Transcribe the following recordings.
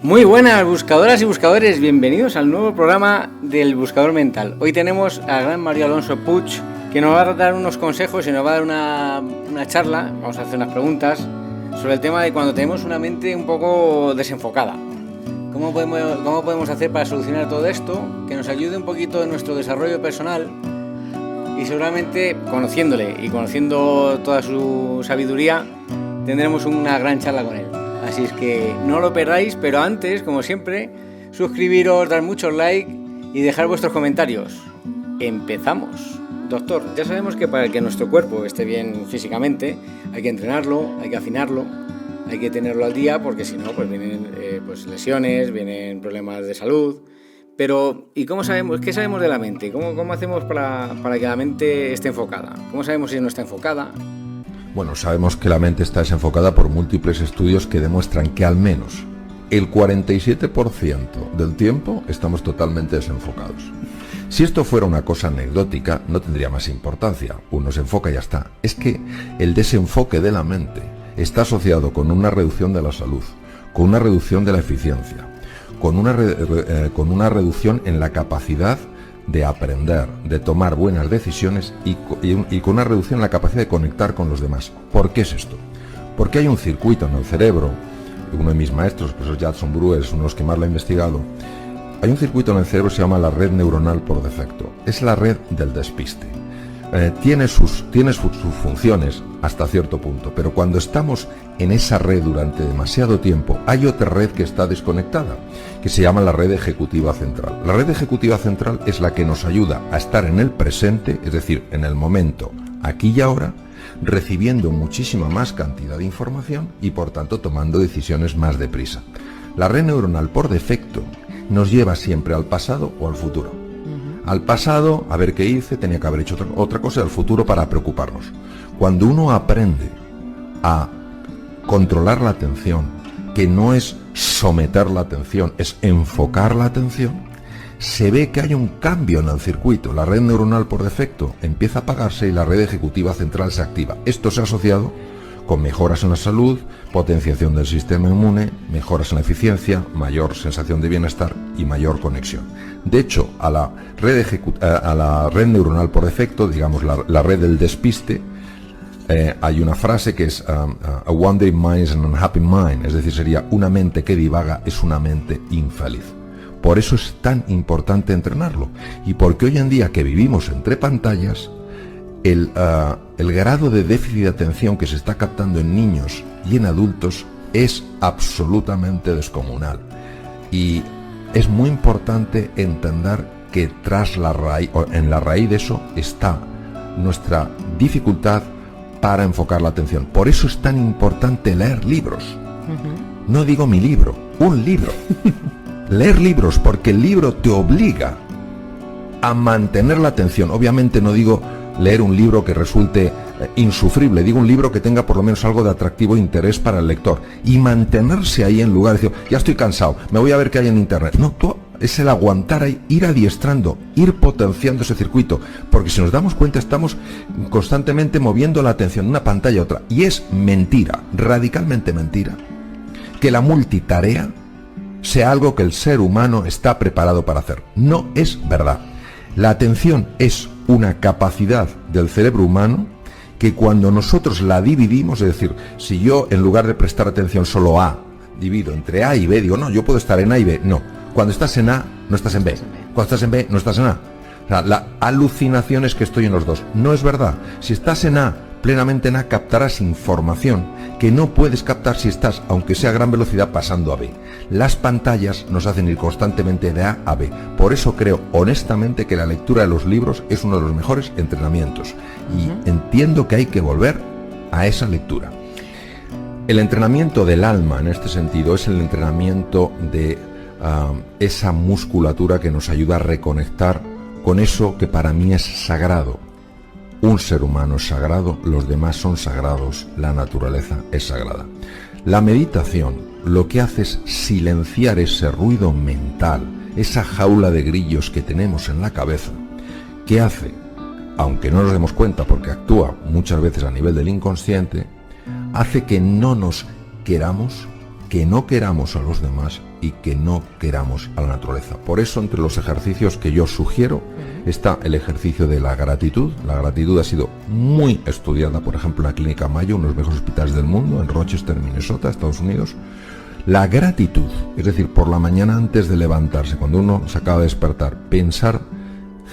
Muy buenas buscadoras y buscadores, bienvenidos al nuevo programa del Buscador Mental. Hoy tenemos al gran Mario Alonso Puig, que nos va a dar unos consejos y nos va a dar una charla, vamos a hacer unas preguntas sobre el tema de cuando tenemos una mente un poco desenfocada. ¿Cómo podemos hacer para solucionar todo esto? Que nos ayude un poquito en nuestro desarrollo personal y seguramente conociéndole y conociendo toda su sabiduría tendremos una gran charla con él. Así es que no lo perdáis, pero antes, como siempre, suscribiros, dar muchos likes y dejar vuestros comentarios. ¡Empezamos! Doctor, ya sabemos que para que nuestro cuerpo esté bien físicamente hay que entrenarlo, hay que afinarlo, hay que tenerlo al día porque si no pues vienen lesiones, vienen problemas de salud. Pero, ¿y cómo sabemos? ¿Qué sabemos de la mente? ¿Cómo hacemos para que la mente esté enfocada? ¿Cómo sabemos si no está enfocada? Bueno, sabemos que la mente está desenfocada por múltiples estudios que demuestran que al menos el 47% del tiempo estamos totalmente desenfocados. Si esto fuera una cosa anecdótica, no tendría más importancia. Uno se enfoca y ya está. Es que el desenfoque de la mente está asociado con una reducción de la salud, con una reducción de la eficiencia, con una reducción en la capacidad de aprender, de tomar buenas decisiones y con una reducción en la capacidad de conectar con los demás. ¿Por qué es esto? Porque hay un circuito en el cerebro, uno de mis maestros, el profesor Jackson Brewer, es uno de los que más lo ha investigado. Hay un circuito en el cerebro que se llama la red neuronal por defecto. Es la red del despiste. Tiene sus funciones hasta cierto punto, pero cuando estamos en esa red durante demasiado tiempo, hay otra red que está desconectada, que se llama la red ejecutiva central. La red ejecutiva central es la que nos ayuda a estar en el presente, es decir, en el momento, aquí y ahora, recibiendo muchísima más cantidad de información y por tanto tomando decisiones más deprisa. La red neuronal por defecto nos lleva siempre al pasado o al futuro. Al pasado, a ver qué hice, tenía que haber hecho otra cosa, al futuro para preocuparnos. Cuando uno aprende a controlar la atención, que no es someter la atención, es enfocar la atención, se ve que hay un cambio en el circuito. La red neuronal por defecto empieza a apagarse y la red ejecutiva central se activa. Esto se ha asociado con mejoras en la salud, potenciación del sistema inmune, mejoras en la eficiencia, mayor sensación de bienestar y mayor conexión. De hecho, a la red neuronal por defecto, digamos la red del despiste, hay una frase que es a wandering mind is an unhappy mind, es decir, sería una mente que divaga es una mente infeliz. Por eso es tan importante entrenarlo y porque hoy en día que vivimos entre pantallas, el grado de déficit de atención que se está captando en niños y en adultos es absolutamente descomunal. Y es muy importante entender que en la raíz de eso está nuestra dificultad para enfocar la atención. Por eso es tan importante leer libros. No digo mi libro, un libro. Leer libros, porque el libro te obliga a mantener la atención. Obviamente no digo leer un libro que resulte insufrible, digo un libro que tenga por lo menos algo de atractivo e interés para el lector y mantenerse ahí en lugar de decir, ya estoy cansado, me voy a ver qué hay en internet. No, es el aguantar ahí, ir adiestrando, ir potenciando ese circuito, porque si nos damos cuenta estamos constantemente moviendo la atención de una pantalla a otra y es mentira, radicalmente mentira, que la multitarea sea algo que el ser humano está preparado para hacer. No es verdad. La atención es una capacidad del cerebro humano que cuando nosotros la dividimos, es decir, si yo en lugar de prestar atención solo a, divido entre A y B, digo, no, yo puedo estar en A y B, no. Cuando estás en A, no estás en B. Cuando estás en B, no estás en A. O sea, la alucinación es que estoy en los dos. No es verdad. Si estás en A, plenamente en A, captarás información que no puedes captar si estás, aunque sea a gran velocidad, pasando a B. Las pantallas nos hacen ir constantemente de A a B. Por eso creo honestamente que la lectura de los libros es uno de los mejores entrenamientos. Y entiendo que hay que volver a esa lectura. El entrenamiento del alma, en este sentido, es el entrenamiento de esa musculatura que nos ayuda a reconectar con eso que para mí es sagrado. Un ser humano es sagrado, los demás son sagrados, la naturaleza es sagrada. La meditación lo que hace es silenciar ese ruido mental, esa jaula de grillos que tenemos en la cabeza, que hace, aunque no nos demos cuenta porque actúa muchas veces a nivel del inconsciente, hace que no nos queramos, que no queramos a los demás y que no queramos a la naturaleza. Por eso, entre los ejercicios que yo sugiero está el ejercicio de la gratitud. La gratitud ha sido muy estudiada, por ejemplo, en la Clínica Mayo, uno de los mejores hospitales del mundo, en Rochester, Minnesota, Estados Unidos. La gratitud, es decir, por la mañana antes de levantarse, cuando uno se acaba de despertar, pensar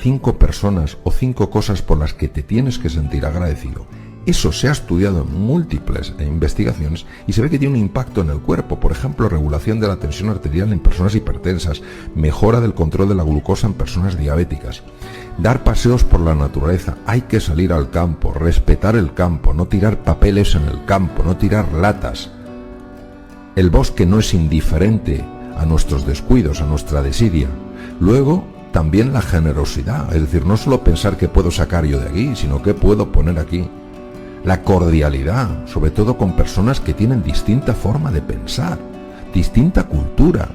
5 personas o 5 cosas por las que te tienes que sentir agradecido. Eso se ha estudiado en múltiples investigaciones y se ve que tiene un impacto en el cuerpo. Por ejemplo, regulación de la tensión arterial en personas hipertensas, mejora del control de la glucosa en personas diabéticas. Dar paseos por la naturaleza, hay que salir al campo, respetar el campo, no tirar papeles en el campo, no tirar latas. El bosque no es indiferente a nuestros descuidos, a nuestra desidia. Luego, también la generosidad, es decir, no solo pensar qué puedo sacar yo de aquí, sino qué puedo poner aquí. La cordialidad, sobre todo con personas que tienen distinta forma de pensar, distinta cultura,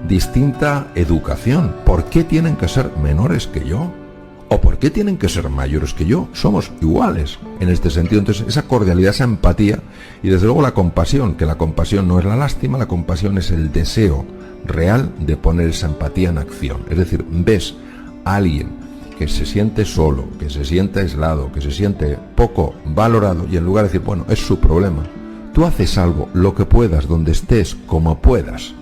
distinta educación. ¿Por qué tienen que ser menores que yo? ¿O por qué tienen que ser mayores que yo? Somos iguales en este sentido. Entonces, esa cordialidad, esa empatía y desde luego la compasión, que la compasión no es la lástima, la compasión es el deseo real de poner esa empatía en acción. Es decir, ves a alguien que se siente solo, que se siente aislado, que se siente poco valorado y en lugar de decir, bueno, es su problema, tú haces algo, lo que puedas, donde estés, como puedas,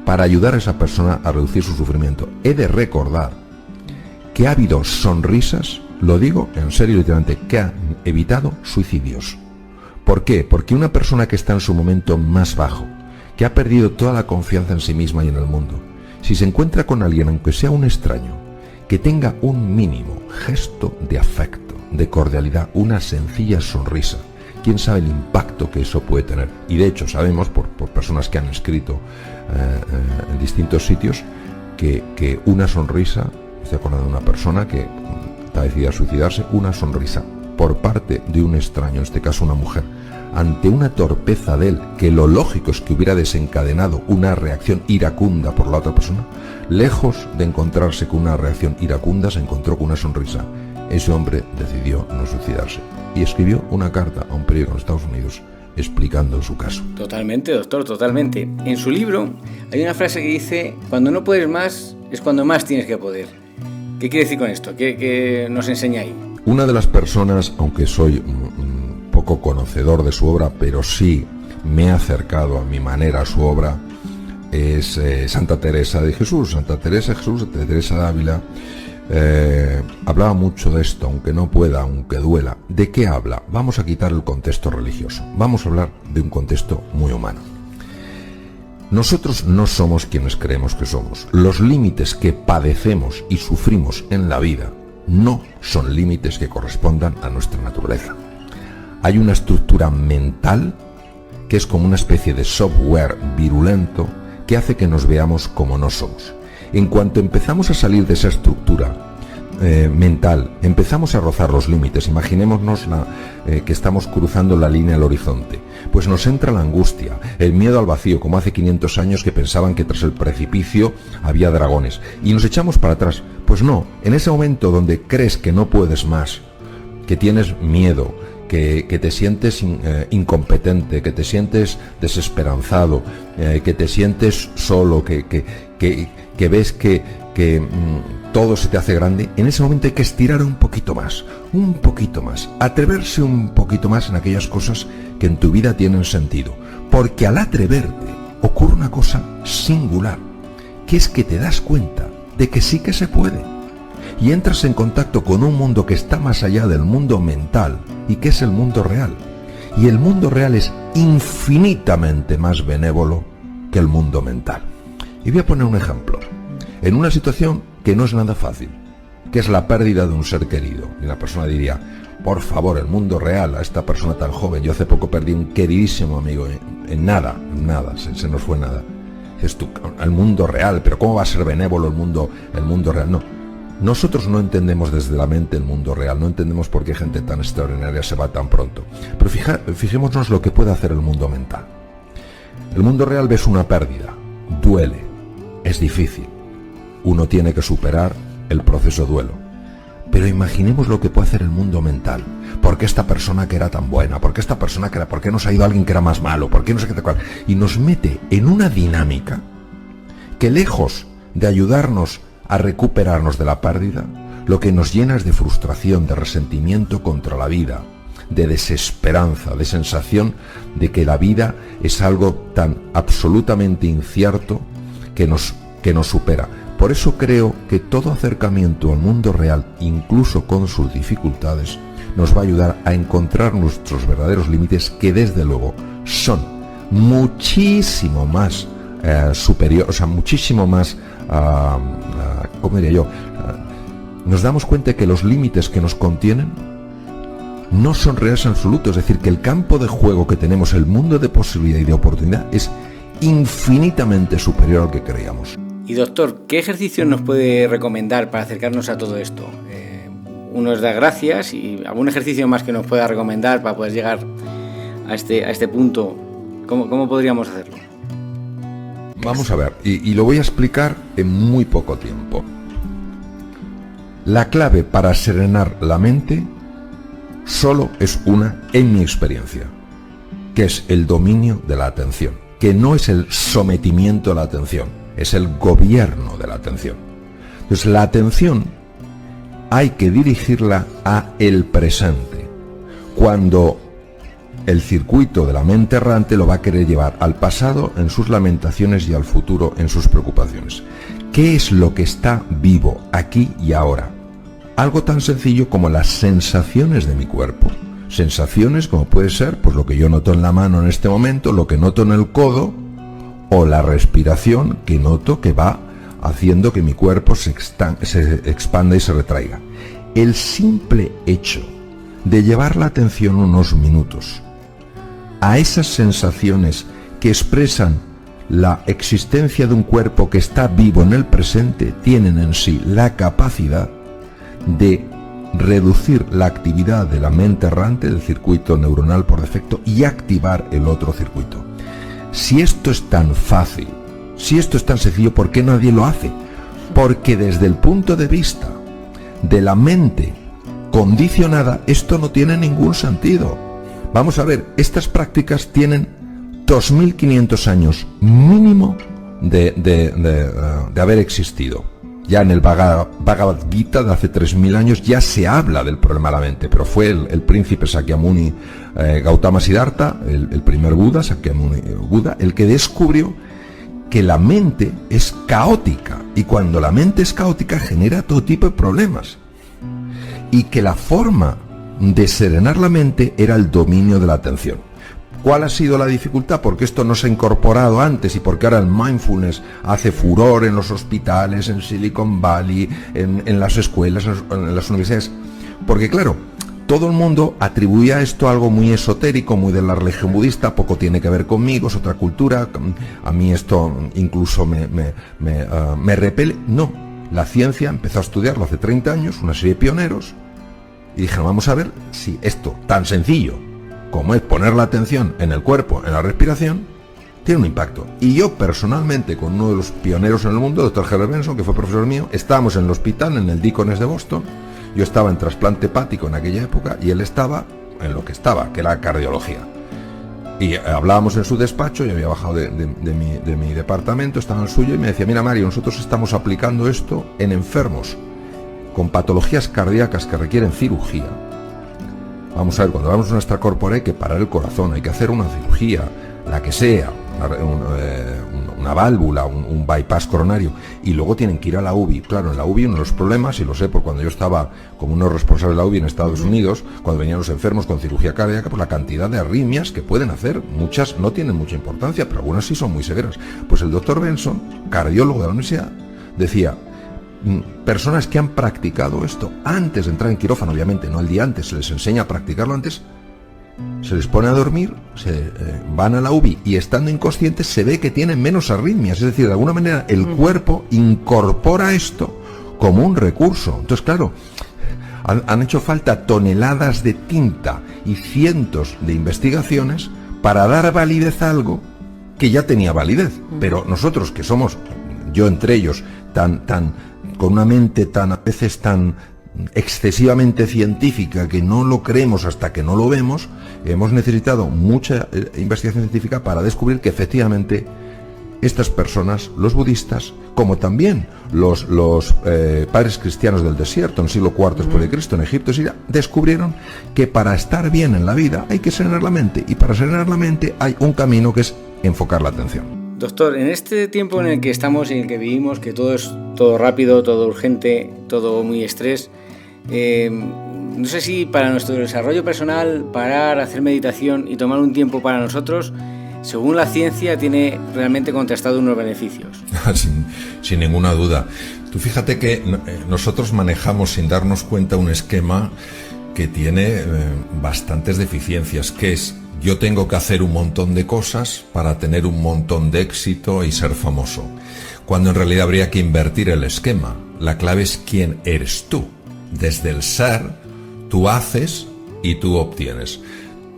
para ayudar a esa persona a reducir su sufrimiento. He de recordar que ha habido sonrisas, lo digo en serio literalmente, que han evitado suicidios. ¿Por qué? Porque una persona que está en su momento más bajo, que ha perdido toda la confianza en sí misma y en el mundo, si se encuentra con alguien, aunque sea un extraño, que tenga un mínimo gesto de afecto, de cordialidad, una sencilla sonrisa, quién sabe el impacto que eso puede tener. Y de hecho sabemos por personas que han escrito en distintos sitios que una sonrisa, estoy acordando de una persona que está decidida a suicidarse, una sonrisa por parte de un extraño, en este caso una mujer, ante una torpeza de él, que lo lógico es que hubiera desencadenado una reacción iracunda por la otra persona, lejos de encontrarse con una reacción iracunda, se encontró con una sonrisa. Ese hombre decidió no suicidarse y escribió una carta a un periódico en Estados Unidos explicando su caso. Totalmente, doctor, totalmente. En su libro hay una frase que dice, cuando no puedes más, es cuando más tienes que poder. ¿Qué quiere decir con esto? ¿Qué nos enseña ahí? Una de las personas, aunque soy poco conocedor de su obra, pero sí me he acercado a mi manera a su obra, es Santa Teresa de Jesús. Santa Teresa de Jesús, Santa Teresa de Ávila, hablaba mucho de esto, aunque no pueda, aunque duela. ¿De qué habla? Vamos a quitar el contexto religioso, vamos a hablar de un contexto muy humano. Nosotros no somos quienes creemos que somos. Los límites que padecemos y sufrimos en la vida no son límites que correspondan a nuestra naturaleza. Hay una estructura mental que es como una especie de software virulento que hace que nos veamos como no somos. En cuanto empezamos a salir de esa estructura mental, empezamos a rozar los límites. Imaginémonos que estamos cruzando la línea del horizonte. Pues nos entra la angustia, el miedo al vacío, como hace 500 años que pensaban que tras el precipicio había dragones. Y nos echamos para atrás. Pues no, en ese momento donde crees que no puedes más, que tienes miedo, que te sientes incompetente, que te sientes desesperanzado, que te sientes solo, que ves que todo se te hace grande, en ese momento hay que estirar un poquito más, atreverse un poquito más en aquellas cosas que en tu vida tienen sentido. Porque al atreverte ocurre una cosa singular, que es que te das cuenta de que sí que se puede. Y entras en contacto con un mundo que está más allá del mundo mental y que es el mundo real. Y el mundo real es infinitamente más benévolo que el mundo mental. Y voy a poner un ejemplo. En una situación que no es nada fácil, que es la pérdida de un ser querido. Y la persona diría, por favor, el mundo real, a esta persona tan joven, yo hace poco perdí un queridísimo amigo, en nada, se nos fue nada. Es el mundo real, pero ¿cómo va a ser benévolo el mundo real? No. Nosotros no entendemos desde la mente el mundo real, no entendemos por qué gente tan extraordinaria se va tan pronto. Pero fijémonos lo que puede hacer el mundo mental. El mundo real ves una pérdida, duele, es difícil. Uno tiene que superar el proceso duelo. Pero imaginemos lo que puede hacer el mundo mental. ¿Por qué esta persona que era tan buena? ¿Por qué esta persona que era? ¿Por qué nos ha ido alguien que era más malo? ¿Por qué no sé qué tal cual? Y nos mete en una dinámica que lejos de ayudarnos a recuperarnos de la pérdida, lo que nos llena es de frustración, de resentimiento contra la vida, de desesperanza, de sensación de que la vida es algo tan absolutamente incierto que nos supera. Por eso creo que todo acercamiento al mundo real, incluso con sus dificultades, nos va a ayudar a encontrar nuestros verdaderos límites, que desde luego son muchísimo más superiores, o sea, muchísimo más, ¿cómo diría yo? Nos damos cuenta que los límites que nos contienen no son reales en absoluto, es decir, que el campo de juego que tenemos, el mundo de posibilidad y de oportunidad, es infinitamente superior al que creíamos. Y doctor, ¿qué ejercicio nos puede recomendar para acercarnos a todo esto? Unos da gracias y algún ejercicio más que nos pueda recomendar para poder llegar a este punto. ¿Cómo podríamos hacerlo? Vamos a ver, y lo voy a explicar en muy poco tiempo. La clave para serenar la mente solo es una, en mi experiencia, que es el dominio de la atención, que no es el sometimiento a la atención, es el gobierno de la atención. Entonces, la atención hay que dirigirla a el presente, cuando el circuito de la mente errante lo va a querer llevar al pasado en sus lamentaciones y al futuro en sus preocupaciones. ¿Qué es lo que está vivo aquí y ahora? Algo tan sencillo como las sensaciones de mi cuerpo. Sensaciones como puede ser pues lo que yo noto en la mano en este momento, lo que noto en el codo, o la respiración que noto que va haciendo que mi cuerpo se expanda y se retraiga. El simple hecho de llevar la atención unos minutos a esas sensaciones que expresan la existencia de un cuerpo que está vivo en el presente, tienen en sí la capacidad de reducir la actividad de la mente errante, del circuito neuronal por defecto, y activar el otro circuito. Si esto es tan fácil, si esto es tan sencillo, ¿por qué nadie lo hace? Porque desde el punto de vista de la mente condicionada, esto no tiene ningún sentido. Vamos a ver, estas prácticas tienen 2500 años mínimo de haber existido. Ya en el Bhagavad Gita de hace 3000 años ya se habla del problema de la mente, pero fue el príncipe Sakyamuni Gautama Siddhartha, el primer Buda, Sakyamuni Buda, el que descubrió que la mente es caótica, y cuando la mente es caótica genera todo tipo de problemas, y que la forma de serenar la mente era el dominio de la atención. ¿Cuál ha sido la dificultad? Porque esto no se ha incorporado antes y porque ahora el mindfulness hace furor en los hospitales, en Silicon Valley, en las escuelas, en las universidades. Porque claro, todo el mundo atribuía esto a algo muy esotérico, muy de la religión budista, poco tiene que ver conmigo, es otra cultura, a mí esto incluso me repele. No, la ciencia empezó a estudiarlo hace 30 años, una serie de pioneros, y dijeron, vamos a ver si esto tan sencillo como es poner la atención en el cuerpo, en la respiración, tiene un impacto. Y yo personalmente, con uno de los pioneros en el mundo, Dr. Herbert Benson, que fue profesor mío, estábamos en el hospital, en el Deaconess de Boston. Yo estaba en trasplante hepático en aquella época y él estaba en lo que estaba, que era cardiología. Y hablábamos en su despacho, yo había bajado de mi departamento, estaba en el suyo, y me decía, mira Mario, nosotros estamos aplicando esto en enfermos con patologías cardíacas que requieren cirugía. Vamos a ver, cuando vamos a nuestra corpora hay que parar el corazón, hay que hacer una cirugía, la que sea, una válvula, un bypass coronario, y luego tienen que ir a la UBI. Claro, en la UBI uno de los problemas, y lo sé por cuando yo estaba como uno responsable de la UBI en Estados Unidos, cuando venían los enfermos con cirugía cardíaca, pues la cantidad de arritmias que pueden hacer, muchas no tienen mucha importancia, pero algunas sí son muy severas. Pues el doctor Benson, cardiólogo de la universidad, decía, personas que han practicado esto antes de entrar en quirófano, obviamente no el día antes, se les enseña a practicarlo antes, se les pone a dormir, van a la UBI y estando inconscientes se ve que tienen menos arritmias, es decir, de alguna manera el cuerpo incorpora esto como un recurso. Entonces, claro, han hecho falta toneladas de tinta y cientos de investigaciones para dar validez a algo que ya tenía validez, pero nosotros que somos, yo entre ellos, con una mente tan, a veces tan excesivamente científica que no lo creemos hasta que no lo vemos, hemos necesitado mucha investigación científica para descubrir que efectivamente estas personas, los budistas, como también los padres cristianos del desierto en el siglo IV después de Cristo, en Egipto, Siria, descubrieron que para estar bien en la vida hay que serenar la mente, y para serenar la mente hay un camino que es enfocar la atención. Doctor, en este tiempo en el que estamos y en el que vivimos, que todo es todo rápido, todo urgente, todo muy estrés, no sé si para nuestro desarrollo personal, parar, hacer meditación y tomar un tiempo para nosotros, según la ciencia, tiene realmente contrastado unos beneficios. Sin ninguna duda. Tú fíjate que nosotros manejamos sin darnos cuenta un esquema que tiene bastantes deficiencias, que es: yo tengo que hacer un montón de cosas para tener un montón de éxito y ser famoso, cuando en realidad habría que invertir el esquema. La clave es quién eres tú. Desde el ser, tú haces y tú obtienes.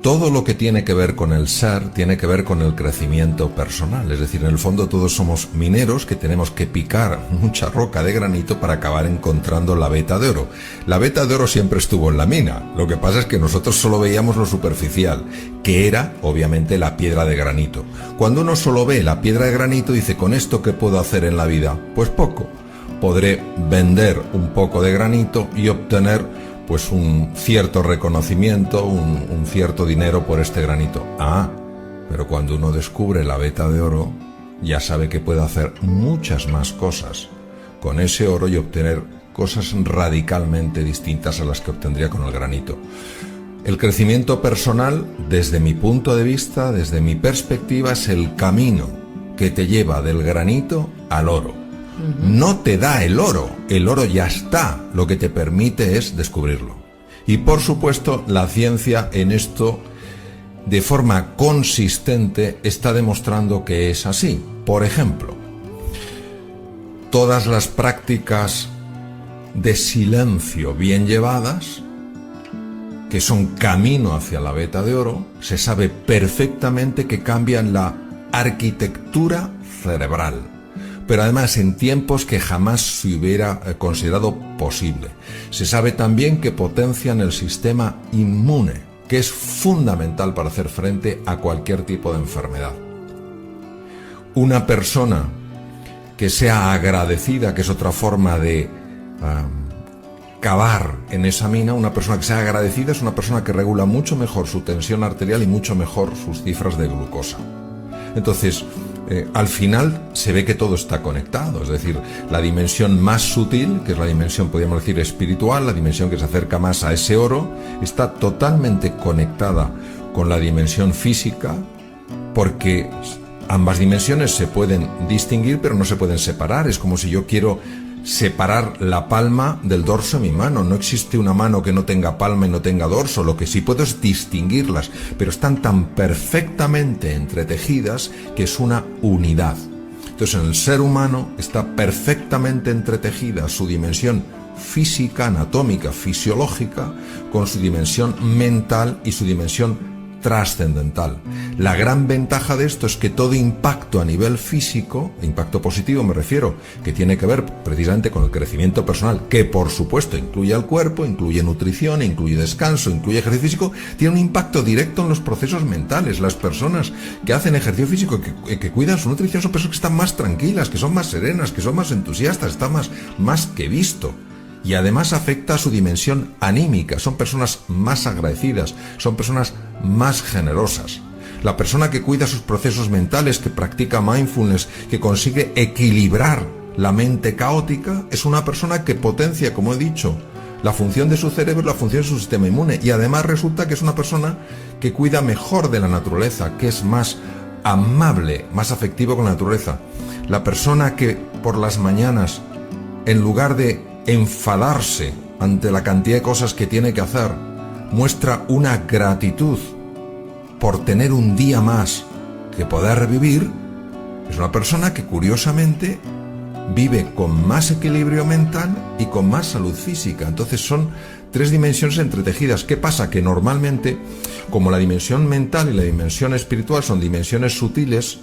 Todo lo que tiene que ver con el ser tiene que ver con el crecimiento personal. Es decir, en el fondo todos somos mineros que tenemos que picar mucha roca de granito para acabar encontrando la veta de oro. La veta de oro siempre estuvo en la mina. Lo que pasa es que nosotros solo veíamos lo superficial, que era, obviamente, la piedra de granito. Cuando uno solo ve la piedra de granito, dice: ¿con esto qué puedo hacer en la vida? Pues poco. Podré vender un poco de granito y obtener pues un cierto reconocimiento, un cierto dinero por este granito. Pero cuando uno descubre la veta de oro, ya sabe que puede hacer muchas más cosas con ese oro y obtener cosas radicalmente distintas a las que obtendría con el granito. El crecimiento personal, desde mi punto de vista, desde mi perspectiva, es el camino que te lleva del granito al oro. No te da el oro ya está, lo que te permite es descubrirlo. Y por supuesto, la ciencia en esto, de forma consistente, está demostrando que es así. Por ejemplo, todas las prácticas de silencio bien llevadas, que son camino hacia la veta de oro, se sabe perfectamente que cambian la arquitectura cerebral, pero además en tiempos que jamás se hubiera considerado posible. Se sabe también que potencian el sistema inmune, que es fundamental para hacer frente a cualquier tipo de enfermedad. Una persona que sea agradecida, que es otra forma de cavar en esa mina, una persona que sea agradecida es una persona que regula mucho mejor su tensión arterial y mucho mejor sus cifras de glucosa. Entonces, al final se ve que todo está conectado, es decir, la dimensión más sutil, que es la dimensión, podríamos decir, espiritual, la dimensión que se acerca más a ese oro, está totalmente conectada con la dimensión física, porque ambas dimensiones se pueden distinguir, pero no se pueden separar. Es como si yo quiero separar la palma del dorso de mi mano. No existe una mano que no tenga palma y no tenga dorso. Lo que sí puedo es distinguirlas, pero están tan perfectamente entretejidas que es una unidad. Entonces, en el ser humano está perfectamente entretejida su dimensión física, anatómica, fisiológica, con su dimensión mental y su dimensión trascendental. La gran ventaja de esto es que todo impacto a nivel físico, impacto positivo me refiero, que tiene que ver precisamente con el crecimiento personal, que por supuesto incluye al cuerpo, incluye nutrición, incluye descanso, incluye ejercicio físico, tiene un impacto directo en los procesos mentales. Las personas que hacen ejercicio físico, que cuidan su nutrición, son personas que están más tranquilas, que son más serenas, que son más entusiastas, está más que visto. Y además afecta a su dimensión anímica. Son personas más agradecidas, son personas más generosas. La persona que cuida sus procesos mentales, que practica mindfulness, que consigue equilibrar la mente caótica, es una persona que potencia, como he dicho, la función de su cerebro, la función de su sistema inmune. Y además resulta que es una persona que cuida mejor de la naturaleza, que es más amable, más afectivo con la naturaleza. La persona que por las mañanas, en lugar de enfadarse ante la cantidad de cosas que tiene que hacer, muestra una gratitud por tener un día más que poder vivir, es una persona que curiosamente vive con más equilibrio mental y con más salud física. Entonces son tres dimensiones entretejidas. ¿Qué pasa? Que normalmente, como la dimensión mental y la dimensión espiritual son dimensiones sutiles,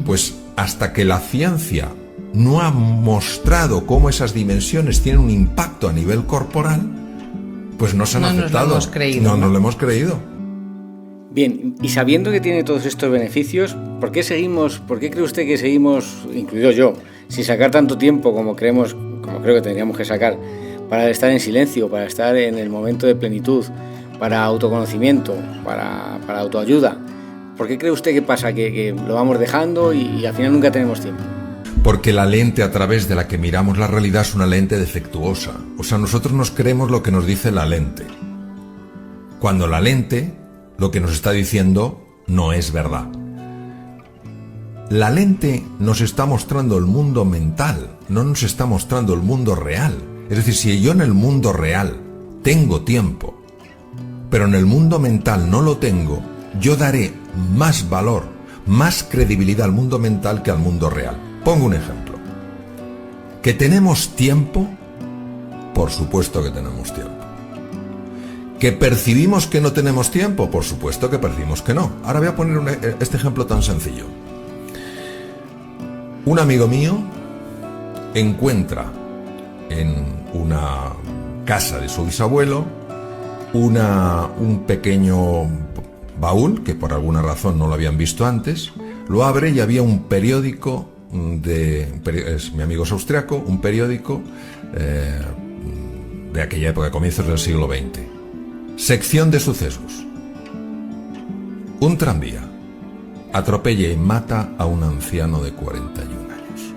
pues hasta que la ciencia no ha mostrado cómo esas dimensiones tienen un impacto a nivel corporal, pues no se han aceptado. No lo hemos creído. Bien, y sabiendo que tiene todos estos beneficios, ¿por qué cree usted que seguimos, incluido yo, sin sacar tanto tiempo como creo que tendríamos que sacar, para estar en silencio, para estar en el momento de plenitud, para autoconocimiento, para autoayuda? ¿Por qué cree usted que pasa? Que lo vamos dejando y al final nunca tenemos tiempo. Porque la lente a través de la que miramos la realidad es una lente defectuosa. O sea, nosotros nos creemos lo que nos dice la lente, cuando la lente lo que nos está diciendo no es verdad. La lente nos está mostrando el mundo mental, no nos está mostrando el mundo real. Es decir, si yo en el mundo real tengo tiempo, pero en el mundo mental no lo tengo, yo daré más valor, más credibilidad al mundo mental que al mundo real. Pongo un ejemplo. ¿Que tenemos tiempo? Por supuesto que tenemos tiempo. ¿Que percibimos que no tenemos tiempo? Por supuesto que percibimos que no. Ahora voy a poner este ejemplo tan sencillo. Un amigo mío encuentra en una casa de su bisabuelo un pequeño baúl que por alguna razón no lo habían visto antes. Lo abre y había un periódico mi amigo es austriaco, un periódico de aquella época, comienzos del siglo XX. Sección de sucesos. Un tranvía atropella y mata a un anciano de 41 años.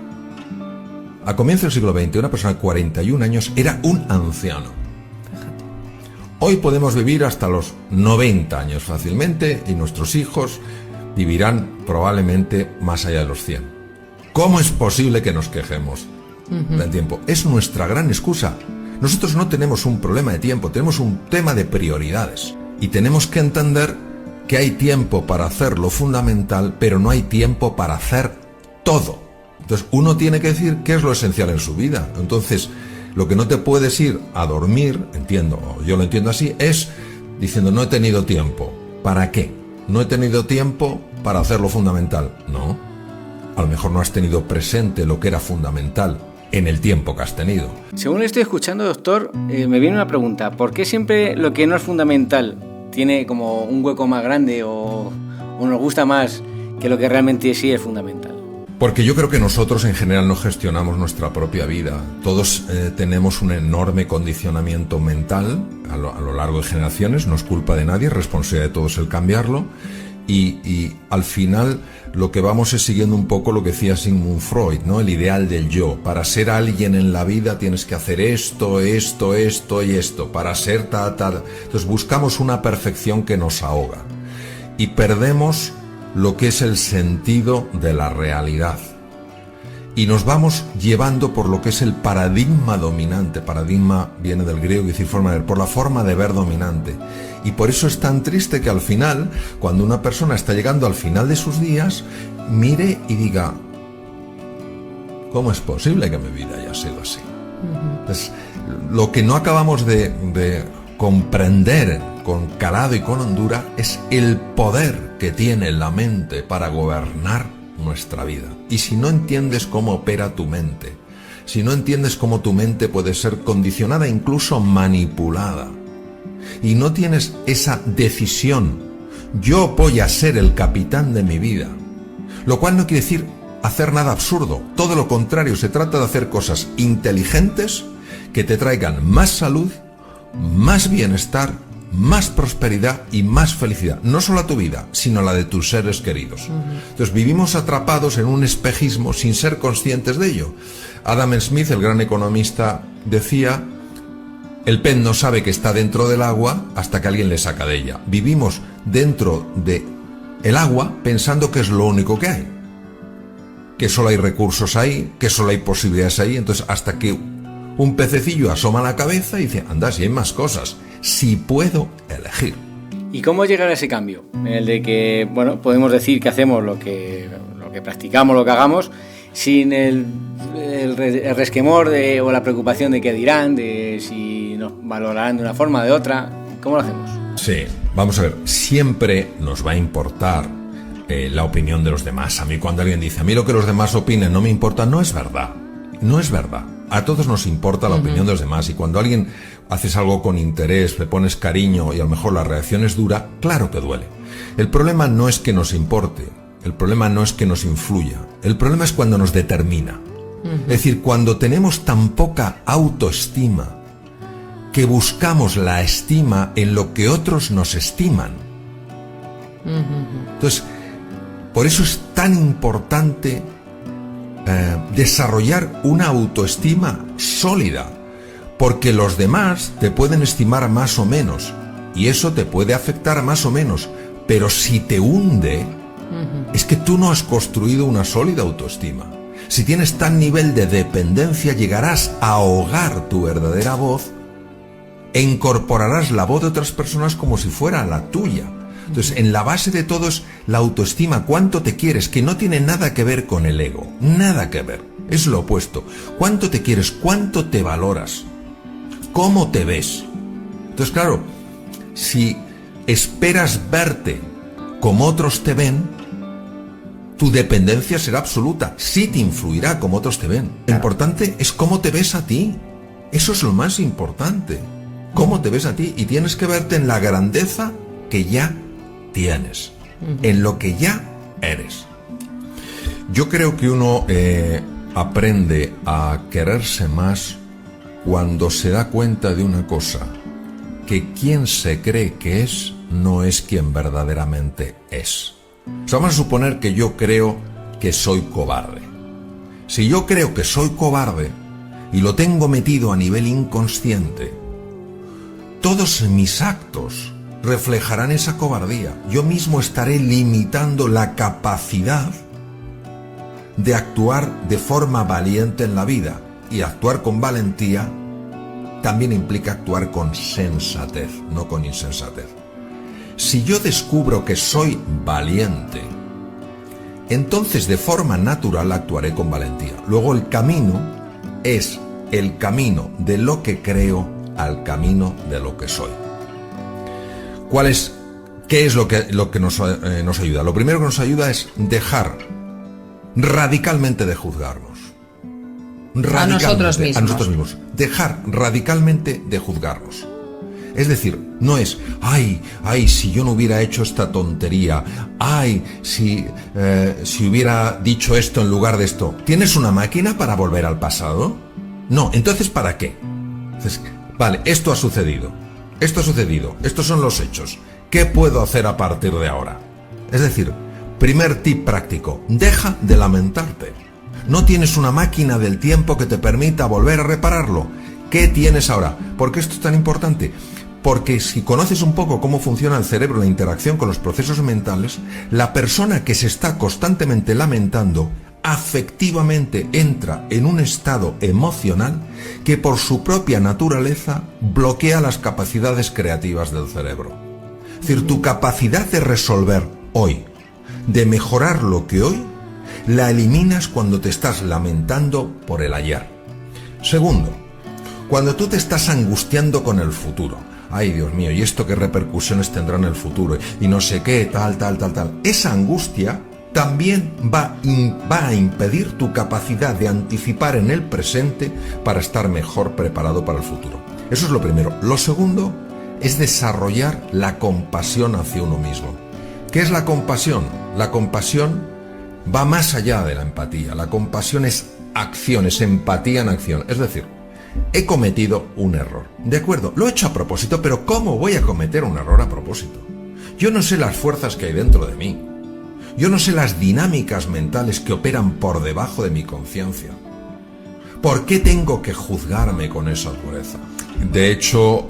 A comienzos del siglo XX, una persona de 41 años era un anciano. Hoy podemos vivir hasta los 90 años fácilmente y nuestros hijos vivirán probablemente más allá de los 100. ¿Cómo es posible que nos quejemos del tiempo? Es nuestra gran excusa. Nosotros no tenemos un problema de tiempo, tenemos un tema de prioridades. Y tenemos que entender que hay tiempo para hacer lo fundamental, pero no hay tiempo para hacer todo. Entonces, uno tiene que decir qué es lo esencial en su vida. Entonces, lo que no te puedes ir a dormir, yo lo entiendo así, es diciendo no he tenido tiempo. ¿Para qué? No he tenido tiempo para hacer lo fundamental. No. A lo mejor no has tenido presente lo que era fundamental en el tiempo que has tenido. Según le estoy escuchando, doctor, me viene una pregunta. ¿Por qué siempre lo que no es fundamental tiene como un hueco más grande o nos gusta más que lo que realmente sí es fundamental? Porque yo creo que nosotros en general no gestionamos nuestra propia vida. Todos tenemos un enorme condicionamiento mental a lo largo de generaciones. No es culpa de nadie, es responsabilidad de todos el cambiarlo. Y al final lo que vamos es siguiendo un poco lo que decía Sigmund Freud, ¿no? El ideal del yo. Para ser alguien en la vida tienes que hacer esto y esto. Para ser tal. Entonces buscamos una perfección que nos ahoga. Y perdemos lo que es el sentido de la realidad. Y nos vamos llevando por lo que es el paradigma dominante. Paradigma viene del griego, decir forma de ver, por la forma de ver dominante. Y por eso es tan triste que al final, cuando una persona está llegando al final de sus días, mire y diga, ¿cómo es posible que mi vida haya sido así? Entonces, lo que no acabamos de comprender con calado y con hondura es el poder que tiene la mente para gobernar nuestra vida. Y si no entiendes cómo opera tu mente, si no entiendes cómo tu mente puede ser condicionada, incluso manipulada, y no tienes esa decisión, yo voy a ser el capitán de mi vida, lo cual no quiere decir hacer nada absurdo, todo lo contrario, se trata de hacer cosas inteligentes que te traigan más salud, más bienestar, más prosperidad y más felicidad, no solo a tu vida, sino a la de tus seres queridos. Entonces vivimos atrapados en un espejismo sin ser conscientes de ello. Adam Smith, el gran economista, decía, el pez no sabe que está dentro del agua hasta que alguien le saca de ella. Vivimos dentro del agua pensando que es lo único que hay, que solo hay recursos ahí, que solo hay posibilidades ahí. Entonces hasta que un pececillo asoma la cabeza y dice, anda, si hay más cosas, si puedo elegir. ¿Y cómo llegar a ese cambio? En el de que, bueno, podemos decir que hacemos lo que practicamos, lo que hagamos, sin el resquemor o la preocupación de qué dirán, de si nos valorarán de una forma o de otra. ¿Cómo lo hacemos? Sí, vamos a ver, siempre nos va a importar la opinión de los demás. A mí cuando alguien dice, a mí lo que los demás opinen no me importa, no es verdad. No es verdad. A todos nos importa la opinión de los demás, y cuando alguien haces algo con interés, le pones cariño y a lo mejor la reacción es dura, claro que duele. El problema no es que nos importe, El problema no es que nos influya. El problema es cuando nos determina. Es decir, cuando tenemos tan poca autoestima que buscamos la estima en lo que otros nos estiman. Entonces, por eso es tan importante desarrollar una autoestima sólida, porque los demás te pueden estimar más o menos y eso te puede afectar más o menos, pero si te hunde, es que tú no has construido una sólida autoestima. Si tienes tal nivel de dependencia, llegarás a ahogar tu verdadera voz e incorporarás la voz de otras personas como si fuera la tuya. Entonces, en la base de todo es la autoestima, cuánto te quieres, que no tiene nada que ver con el ego, nada que ver, es lo opuesto. Cuánto te quieres, cuánto te valoras, cómo te ves. Entonces, claro, si esperas verte como otros te ven, tu dependencia será absoluta, sí te influirá como otros te ven. Lo importante es cómo te ves a ti, eso es lo más importante, cómo te ves a ti, y tienes que verte en la grandeza que ya tienes, en lo que ya eres. Yo creo que uno aprende a quererse más cuando se da cuenta de una cosa, que quien se cree que es no es quien verdaderamente es. O sea, vamos a suponer que yo creo que soy cobarde. Si yo creo que soy cobarde y lo tengo metido a nivel inconsciente, todos mis actos reflejarán esa cobardía. Yo mismo estaré limitando la capacidad de actuar de forma valiente en la vida. Y actuar con valentía también implica actuar con sensatez, no con insensatez. Si yo descubro que soy valiente, entonces de forma natural actuaré con valentía. Luego el camino es el camino de lo que creo al camino de lo que soy. ¿Qué es lo que nos ayuda? Lo primero que nos ayuda es dejar radicalmente de juzgarnos. A nosotros mismos. Dejar radicalmente de juzgarnos. Es decir, no es, ay, si yo no hubiera hecho esta tontería, ay, si hubiera dicho esto en lugar de esto. ¿Tienes una máquina para volver al pasado? No, entonces ¿para qué? Entonces, vale, esto ha sucedido, estos son los hechos. ¿Qué puedo hacer a partir de ahora? Es decir, primer tip práctico, deja de lamentarte. No tienes una máquina del tiempo que te permita volver a repararlo. ¿Qué tienes ahora? ¿Por qué esto es tan importante? Porque si conoces un poco cómo funciona el cerebro, la interacción con los procesos mentales, la persona que se está constantemente lamentando afectivamente entra en un estado emocional que por su propia naturaleza bloquea las capacidades creativas del cerebro. Es decir, tu capacidad de resolver hoy, de mejorar lo que hoy, la eliminas cuando te estás lamentando por el ayer. Segundo, cuando tú te estás angustiando con el futuro. Ay, Dios mío, ¿y esto qué repercusiones tendrá en el futuro? Y no sé qué, tal. Esa angustia también va a impedir tu capacidad de anticipar en el presente para estar mejor preparado para el futuro. Eso es lo primero. Lo segundo es desarrollar la compasión hacia uno mismo. ¿Qué es la compasión? La compasión va más allá de la empatía. La compasión es acción, es empatía en acción. Es decir, he cometido un error. De acuerdo, lo he hecho a propósito, pero ¿cómo voy a cometer un error a propósito? Yo no sé las fuerzas que hay dentro de mí. Yo no sé las dinámicas mentales que operan por debajo de mi conciencia. ¿Por qué tengo que juzgarme con esa dureza? De hecho,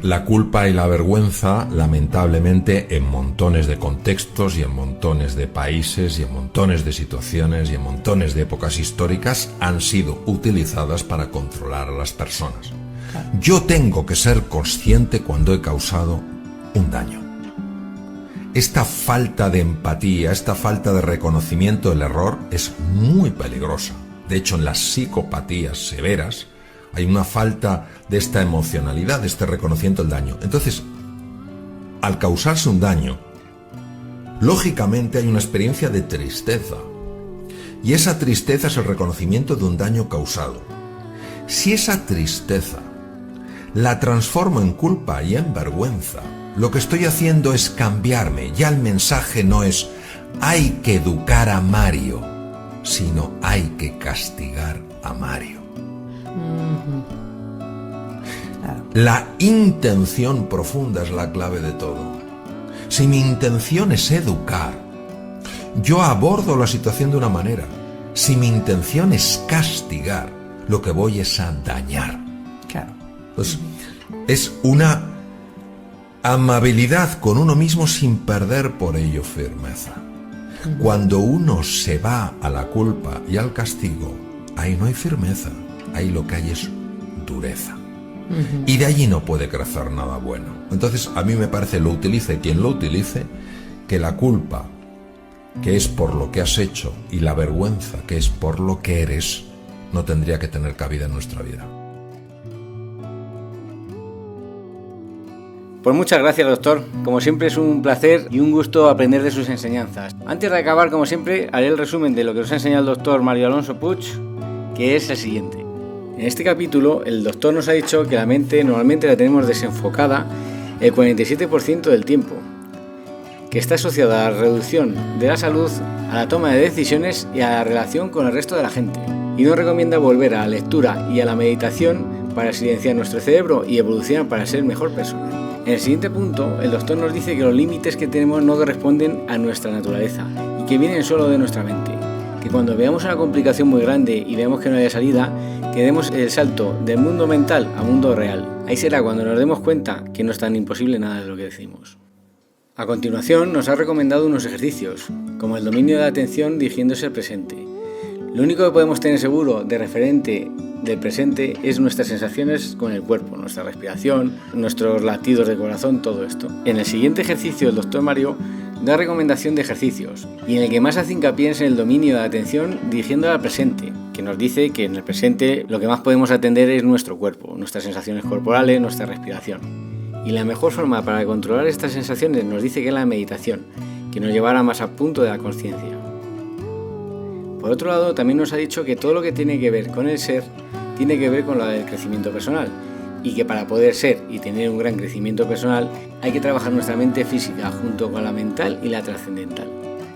la culpa y la vergüenza, lamentablemente, en montones de contextos y en montones de países y en montones de situaciones y en montones de épocas históricas, han sido utilizadas para controlar a las personas. Yo tengo que ser consciente cuando he causado un daño. Esta falta de empatía, esta falta de reconocimiento del error es muy peligrosa. De hecho, en las psicopatías severas hay una falta de esta emocionalidad, de este reconocimiento del daño. Entonces, al causarse un daño, lógicamente hay una experiencia de tristeza. Y esa tristeza es el reconocimiento de un daño causado. Si esa tristeza la transformo en culpa y en vergüenza, lo que estoy haciendo es cambiarme. Ya el mensaje no es, hay que educar a Mario, sino hay que castigar a Mario. Claro. La intención profunda es la clave de todo. Si mi intención es educar, yo abordo la situación de una manera. Si mi intención es castigar, lo que voy es a dañar. Claro. Pues es una amabilidad con uno mismo sin perder por ello firmeza. Cuando uno se va a la culpa y al castigo, ahí no hay firmeza, ahí lo que hay es dureza. Y de allí no puede crecer nada bueno. Entonces a mí me parece, lo utilice quien lo utilice, que la culpa, que es por lo que has hecho, y la vergüenza, que es por lo que eres, no tendría que tener cabida en nuestra vida. Pues muchas gracias, doctor. Como siempre es un placer y un gusto aprender de sus enseñanzas. Antes de acabar, como siempre, haré el resumen de lo que nos ha enseñado el doctor Mario Alonso Puig, que es el siguiente. En este capítulo, el doctor nos ha dicho que la mente normalmente la tenemos desenfocada el 47% del tiempo, que está asociada a la reducción de la salud, a la toma de decisiones y a la relación con el resto de la gente. Y nos recomienda volver a la lectura y a la meditación para silenciar nuestro cerebro y evolucionar para ser mejor persona. En el siguiente punto, el doctor nos dice que los límites que tenemos no corresponden a nuestra naturaleza y que vienen solo de nuestra mente. Que cuando veamos una complicación muy grande y veamos que no haya salida, que demos el salto del mundo mental a mundo real. Ahí será cuando nos demos cuenta que no es tan imposible nada de lo que decimos. A continuación, nos ha recomendado unos ejercicios, como el dominio de la atención dirigiéndose al presente. Lo único que podemos tener seguro de referente del presente es nuestras sensaciones con el cuerpo, nuestra respiración, nuestros latidos de corazón, todo esto. En el siguiente ejercicio, el doctor Mario da recomendación de ejercicios, y en el que más hace hincapié es en el dominio de la atención dirigiéndola al presente, que nos dice que en el presente lo que más podemos atender es nuestro cuerpo, nuestras sensaciones corporales, nuestra respiración. Y la mejor forma para controlar estas sensaciones nos dice que es la meditación, que nos llevará más a punto de la conciencia. Por otro lado, también nos ha dicho que todo lo que tiene que ver con el ser tiene que ver con lo del crecimiento personal, y que para poder ser y tener un gran crecimiento personal hay que trabajar nuestra mente física junto con la mental y la trascendental.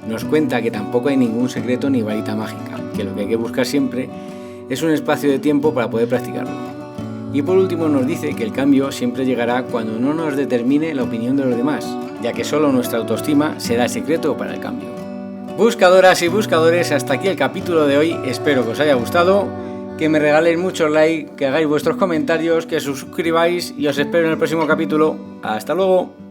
Nos cuenta que tampoco hay ningún secreto ni varita mágica, que lo que hay que buscar siempre es un espacio de tiempo para poder practicarlo. Y por último nos dice que el cambio siempre llegará cuando no nos determine la opinión de los demás, ya que solo nuestra autoestima será el secreto para el cambio. Buscadoras y buscadores, hasta aquí el capítulo de hoy, espero que os haya gustado, que me regaléis muchos likes, que hagáis vuestros comentarios, que os suscribáis y os espero en el próximo capítulo. ¡Hasta luego!